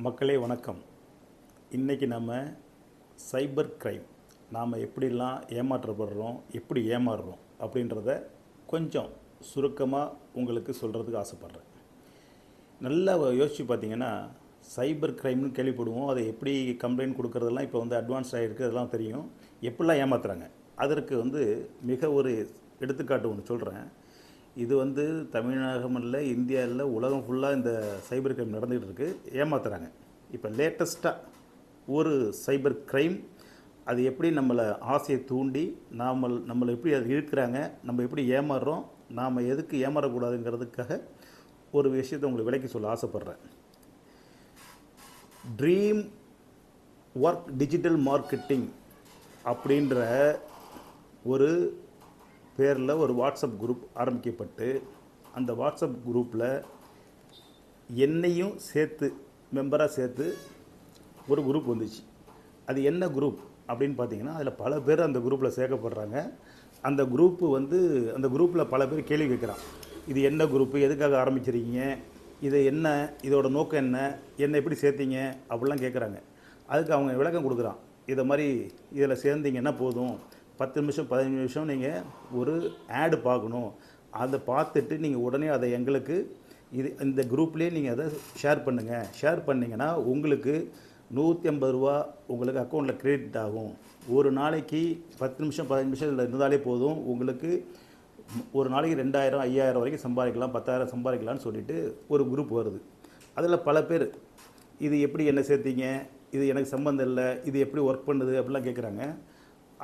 மக்களே வணக்கம். இன்றைக்கி நம்ம சைபர் கிரைம் நாம் எப்படிலாம் ஏமாற்றப்படுறோம், எப்படி ஏமாறுறோம் அப்படின்றத கொஞ்சம் சுருக்கமாக உங்களுக்கு சொல்கிறதுக்கு ஆசைப்பட்றேன். நல்லா யோசித்து பார்த்தீங்கன்னா, சைபர் கிரைம்னு கேள்விப்படுவோம். அதை எப்படி கம்ப்ளைண்ட் கொடுக்குறதெல்லாம் இப்போ அட்வான்ஸ் ஆகிருக்கு, அதெல்லாம் தெரியும். எப்படிலாம் ஏமாத்துறாங்க அதற்கு மிக ஒரு எடுத்துக்காட்டு ஒன்று சொல்கிறேன். இது தமிழகம் இல்லை, இந்தியா இல்லை, உலகம் ஃபுல்லாக இந்த சைபர் கிரைம் நடந்துகிட்டு இருக்குது. ஏமாத்துறாங்க. இப்போ லேட்டஸ்ட்டாக ஒரு சைபர் கிரைம், அது எப்படி நம்மளை ஆசையை தூண்டி நம்மளை எப்படி அது இழுக்கிறாங்க, நம்ம எப்படி ஏமாறுறோம், நாம் எதுக்கு ஏமாறக்கூடாதுங்கிறதுக்காக ஒரு விஷயத்தை உங்களுக்கு விளக்கி சொல்ல ஆசைப்பட்றேன். ட்ரீம் ஒர்க் டிஜிட்டல் மார்க்கெட்டிங் அப்படின்ற ஒரு பேரில் ஒரு வாட்ஸ்அப் குரூப் ஆரம்பிக்கப்பட்டு, அந்த வாட்ஸ்அப் குரூப்பில் என்னையும் சேர்த்து மெம்பராக சேர்த்து ஒரு குரூப் வந்துச்சு. அது என்ன குரூப் அப்படின்னு பார்த்தீங்கன்னா, அதில் பல பேர் அந்த குரூப்பில் சேர்க்கப்படுறாங்க. அந்த குரூப்பு அந்த குரூப்பில் பல பேர் கேள்வி கேட்குறான். இது என்ன குரூப்பு, எதுக்காக ஆரம்பிச்சிருக்கீங்க, இது என்ன, இதோட நோக்கம் என்ன, என்ன எப்படி சேர்த்தீங்க அப்படிலாம் கேட்குறாங்க. அதுக்கு அவங்க விளக்கம் கொடுக்குறான். இதை மாதிரி இதில் சேர்ந்தீங்கன்னா போதும், 10 நிமிஷம் 15 நிமிஷம் நீங்கள் ஒரு ஆடு பார்க்கணும். அதை பார்த்துட்டு நீங்கள் உடனே அதை எங்களுக்கு இந்த குரூப்லேயே நீங்கள் அதை ஷேர் பண்ணுங்கள். ஷேர் பண்ணிங்கன்னா உங்களுக்கு 150 ரூபா உங்களுக்கு அக்கௌண்ட்டில் கிரெடிட் ஆகும். ஒரு நாளைக்கு 10 நிமிஷம் 15 நிமிஷம் இதில் இருந்தாலே போதும், உங்களுக்கு ஒரு நாளைக்கு 2000 5000 வரைக்கும் சம்பாதிக்கலாம், 10,000 சம்பாதிக்கலாம்னு சொல்லிட்டு ஒரு குரூப் வருது. அதில் பல பேர் இது எப்படி என்ன சேர்த்தீங்க, இது எனக்கு சம்மந்தம் இல்லை, இது எப்படி ஒர்க் பண்ணுது அப்படிலாம் கேட்குறாங்க.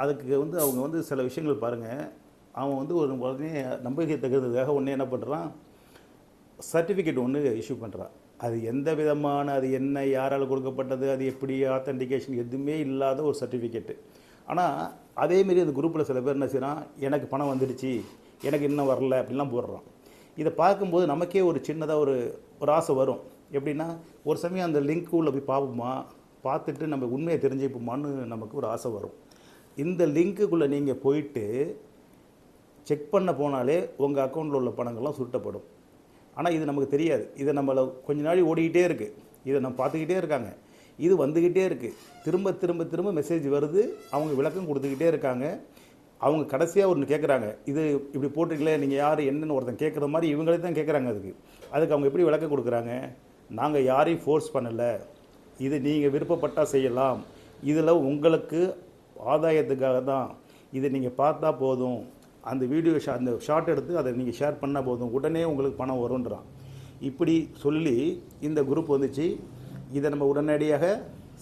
அதுக்கு அவங்க சில விஷயங்கள் பாருங்கள். அவன் ஒரு உடனே நம்பிக்கை தகுந்ததுக்காக ஒன்று என்ன பண்ணுறான், சர்டிஃபிகேட் ஒன்று இஷ்யூ பண்ணுறான். அது எந்த விதமான, அது என்ன, யாரால் கொடுக்கப்பட்டது, அது எப்படி ஆத்தென்டிகேஷன் எதுவுமே இல்லாத ஒரு சர்டிஃபிகேட்டு. ஆனால் அதேமாரி அந்த குரூப்பில் சில பேர் என்ன செய்கிறான், எனக்கு பணம் வந்துடுச்சு, எனக்கு இன்னும் வரல அப்படிலாம் போடுறான். இதை பார்க்கும்போது நமக்கே ஒரு சின்னதாக ஒரு ஆசை வரும். எப்படின்னா, ஒரு சமயம் அந்த லிங்க் உள்ள போய் பார்ப்போமா, பார்த்துட்டு நம்ம உண்மையை தெரிஞ்சுப்போமான்னு நமக்கு ஒரு ஆசை வரும். இந்த லிங்க்குள்ளே நீங்கள் போயிட்டு செக் பண்ண போனாலே உங்கள் அக்கௌண்ட்டில் உள்ள பணங்கள்லாம் சுருட்டப்படும். ஆனால் இது நமக்கு தெரியாது. இதை நம்மளை கொஞ்ச நாள் ஓடிக்கிட்டே இருக்குது, இதை நம்ம பார்த்துக்கிட்டே இருக்காங்க, இது வந்துக்கிட்டே இருக்குது, திரும்ப திரும்ப திரும்ப மெசேஜ் வருது, அவங்க விளக்கம் கொடுத்துக்கிட்டே இருக்காங்க. அவங்க கடைசியாக ஒன்று கேட்குறாங்க, இது இப்படி போட்டிருக்கீங்களே, நீங்கள் யார் என்னன்னு ஒருத்தன் கேட்குற மாதிரி இவங்களே தான் கேட்குறாங்க. அதுக்கு அவங்க எப்படி விளக்கம் கொடுக்குறாங்க, நாங்கள் யாரையும் ஃபோர்ஸ் பண்ணலை, இது நீங்கள் விருப்பப்பட்டால் செய்யலாம், இதில் உங்களுக்கு ஆதாயத்துக்காக தான், இதை நீங்கள் பார்த்தா போதும், அந்த வீடியோ அந்த ஷார்ட் எடுத்து அதை நீங்கள் ஷேர் பண்ணால் போதும், உடனே உங்களுக்கு பணம் வரும்ன்றான். இப்படி சொல்லி இந்த குரூப் வந்துச்சு. இதை நம்ம உடனடியாக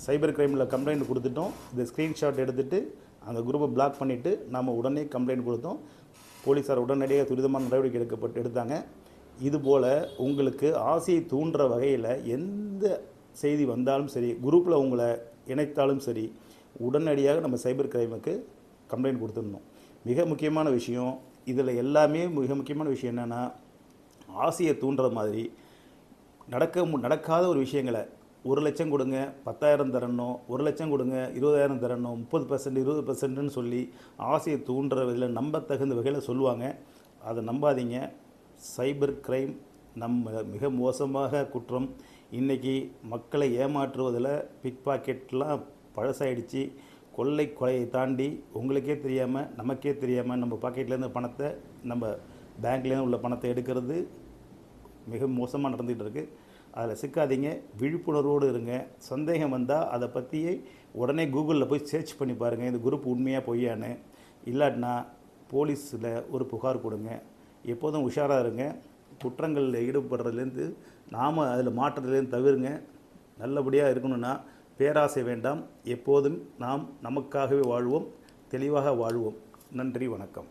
சைபர் கிரைமில் கம்ப்ளைண்ட் கொடுத்துட்டோம். இந்த ஸ்க்ரீன்ஷாட் எடுத்துகிட்டு அந்த குரூப்பை பிளாக் பண்ணிவிட்டு நம்ம உடனே கம்ப்ளைண்ட் கொடுத்தோம். போலீஸார் உடனடியாக துரிதமான நடவடிக்கை எடுத்தாங்க. இதுபோல் உங்களுக்கு ஆசையை தூண்டுற வகையில் எந்த செய்தி வந்தாலும் சரி, குரூப்பில் உங்களை இணைத்தாலும் சரி, உடனடியாக நம்ம சைபர் கிரைமுக்கு கம்ப்ளைண்ட் கொடுத்துடணும். மிக முக்கியமான விஷயம் இதில் எல்லாமே, மிக முக்கியமான விஷயம் என்னென்னா, ஆசையை தூண்டுற மாதிரி நடக்காத ஒரு விஷயங்களை 1 லட்சம் கொடுங்க, 10,000 தரணும், 1 லட்சம் கொடுங்க, 20,000 தரணும், 30% 20%ன்னு சொல்லி ஆசையை தூண்டுற வகையில் நம்ப தகுந்த வகையில் சொல்லுவாங்க. அதை நம்பாதீங்க. சைபர் கிரைம் நம்ம மிக மோசமாக குற்றம். இன்றைக்கி மக்களை ஏமாற்றுவதில் பிக் பாக்கெட்லாம் பழசாயிடுச்சு. கொலையை தாண்டி உங்களுக்கே தெரியாமல், நமக்கே தெரியாமல் நம்ம பாக்கெட்லேருந்து பணத்தை, நம்ம பேங்க்லேருந்து உள்ள பணத்தை எடுக்கிறது மிக மோசமாக நடந்துகிட்டு இருக்குது. அதில் சிக்காதீங்க, விழிப்புணர்வோடு இருங்க. சந்தேகம் வந்தால் அதை பற்றியே உடனே கூகுளில் போய் சர்ச் பண்ணி பாருங்கள், இந்த குரூப் உண்மையாக பொய்யான்னு. இல்லாட்டினா போலீஸில் ஒரு புகார் கொடுங்க. எப்போதும் உஷாராக இருங்க. குற்றங்களில் ஈடுபடுறதுலேருந்து நாம் அதில் மாற்றத்துலேருந்து தவிருங்க. நல்லபடியாக இருக்கணும்னா பேராசை வேண்டாம். எப்போதும் நாம் நமக்காகவே வாழ்வோம், தெளிவாக வாழ்வோம். நன்றி, வணக்கம்.